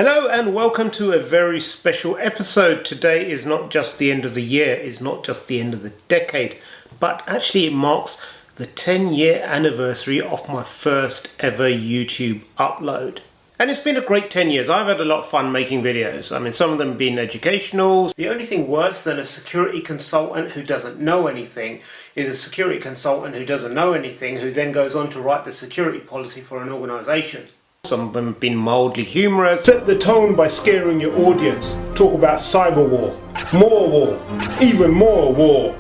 Hello and welcome to a very special episode. Today is not just the end of the year, it's not just the end of the decade, but actually it marks the 10-year anniversary of my first ever YouTube upload. And it's been a great 10 years. I've had a lot of fun making videos. I mean, some of them being educational. The only thing worse than a security consultant who doesn't know anything is a security consultant who doesn't know anything who then goes on to write the security policy for an organization. Some of them have been mildly humorous. Set the tone by scaring your audience. Talk about cyber war, more war, even more war.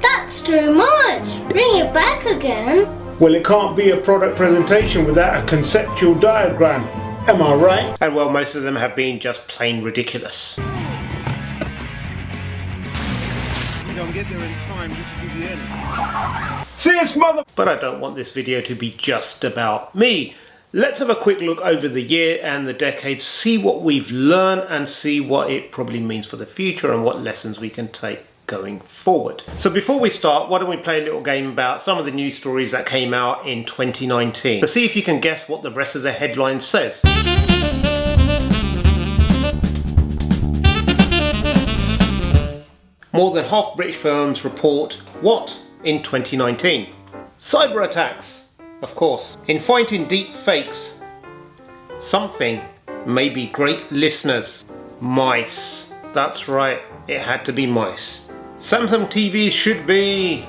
That's too much. Bring it back again. Well, it can't be a product presentation without a conceptual diagram. Am I right? And well, most of them have been just plain ridiculous. You don't get there in time, just to give you in. See this mother... But I don't want this video to be just about me. Let's have a quick look over the year and the decade, see what we've learned and see what it probably means for the future and what lessons we can take going forward. So before we start, why don't we play a little game about some of the news stories that came out in 2019 to see if you can guess what the rest of the headline says. More than half British firms report what in 2019? Cyber attacks. Of course, in fighting deep fakes, something may be great listeners. Mice. That's right, it had to be mice. Samsung TVs should be,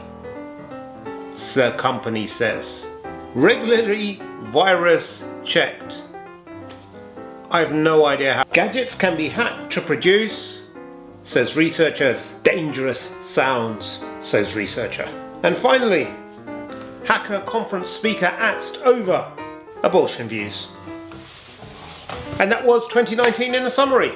the company says, regularly virus checked. I have no idea how. Gadgets can be hacked to produce, says researchers, dangerous sounds, says researcher. And finally, hacker conference speaker axed over abortion views. And that was 2019 in a summary.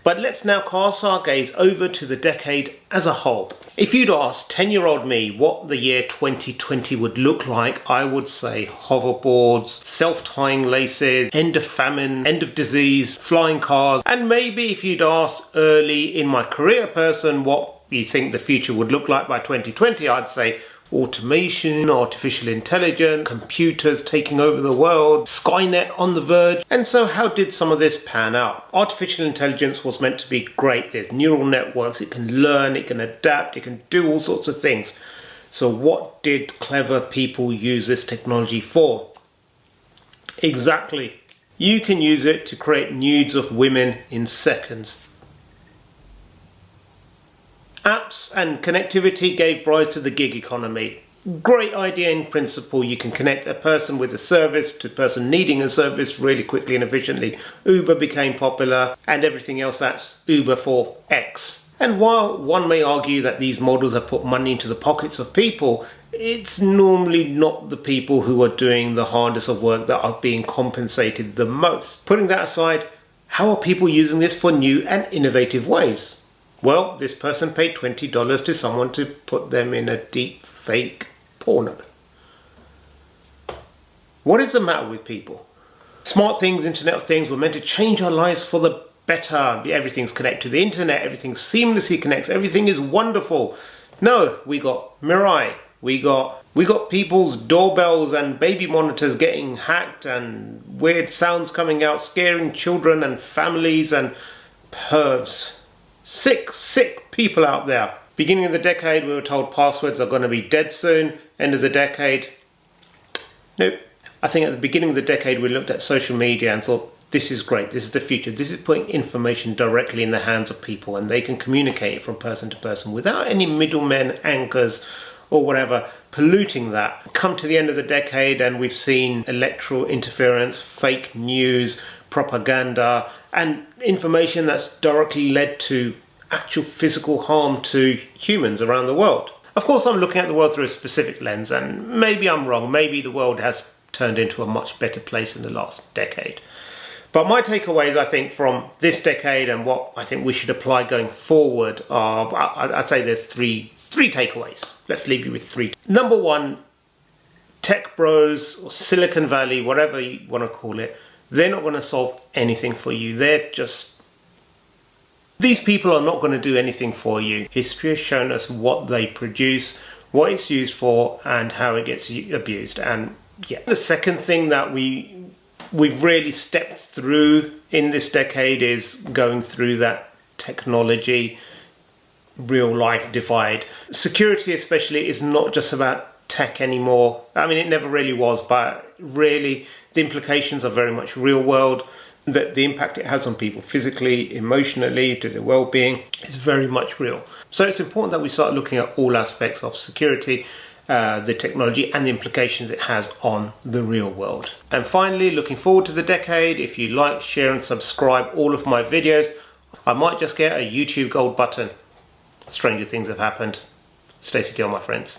But let's now cast our gaze over to the decade as a whole. If you'd asked 10-year-old me what the year 2020 would look like, I would say hoverboards, self-tying laces, end of famine, end of disease, flying cars, and maybe if you'd asked early in my career person what you think the future would look like by 2020, I'd say automation, artificial intelligence, computers taking over the world, Skynet on the verge. And so how did some of this pan out? Artificial intelligence was meant to be great. There's neural networks, it can learn, it can adapt, it can do all sorts of things. So what did clever people use this technology for? Exactly. You can use it to create nudes of women in seconds. Apps and connectivity gave rise to the gig economy. Great idea in principle. You can connect a person with a service to a person needing a service really quickly and efficiently. Uber became popular and everything else that's Uber for X. And while one may argue that these models have put money into the pockets of people, it's normally not the people who are doing the hardest of work that are being compensated the most. Putting that aside, how are people using this for new and innovative ways? Well, this person paid $20 to someone to put them in a deep fake porno. What is the matter with people? Smart things, Internet of Things were meant to change our lives for the better. Everything's connected to the internet, everything seamlessly connects, everything is wonderful. No, we got Mirai, we got people's doorbells and baby monitors getting hacked and weird sounds coming out, scaring children and families and pervs. Sick people out there. Beginning of the decade, we were told passwords are going to be dead soon. End of the decade, nope. I think at the beginning of the decade, we looked at social media and thought, this is great, this is the future. This is putting information directly in the hands of people and they can communicate from person to person without any middlemen, anchors, or whatever polluting that. Come to the end of the decade and we've seen electoral interference, fake news, propaganda, and information that's directly led to actual physical harm to humans around the world. Of course, I'm looking at the world through a specific lens, and maybe I'm wrong. Maybe the world has turned into a much better place in the last decade. But my takeaways, I think, from this decade and what I think we should apply going forward are, I'd say there's three takeaways. Let's leave you with three. Number one, tech bros or Silicon Valley, whatever you want to call it, they're not going to solve anything for you. These people are not going to do anything for you. History has shown us what they produce, what it's used for, and how it gets abused. And yeah, the second thing that we've really stepped through in this decade is going through that technology real life divide. Security especially is not just about tech anymore. I mean, it never really was, but really the implications are very much real world. That the impact it has on people physically, emotionally, to their well-being is very much real. So it's important that we start looking at all aspects of security, the technology, and the implications it has on the real world. And finally, looking forward to the decade, if you like, share and subscribe all of my videos, I might just get a YouTube gold button. Stranger things have happened. Stay secure, my friends.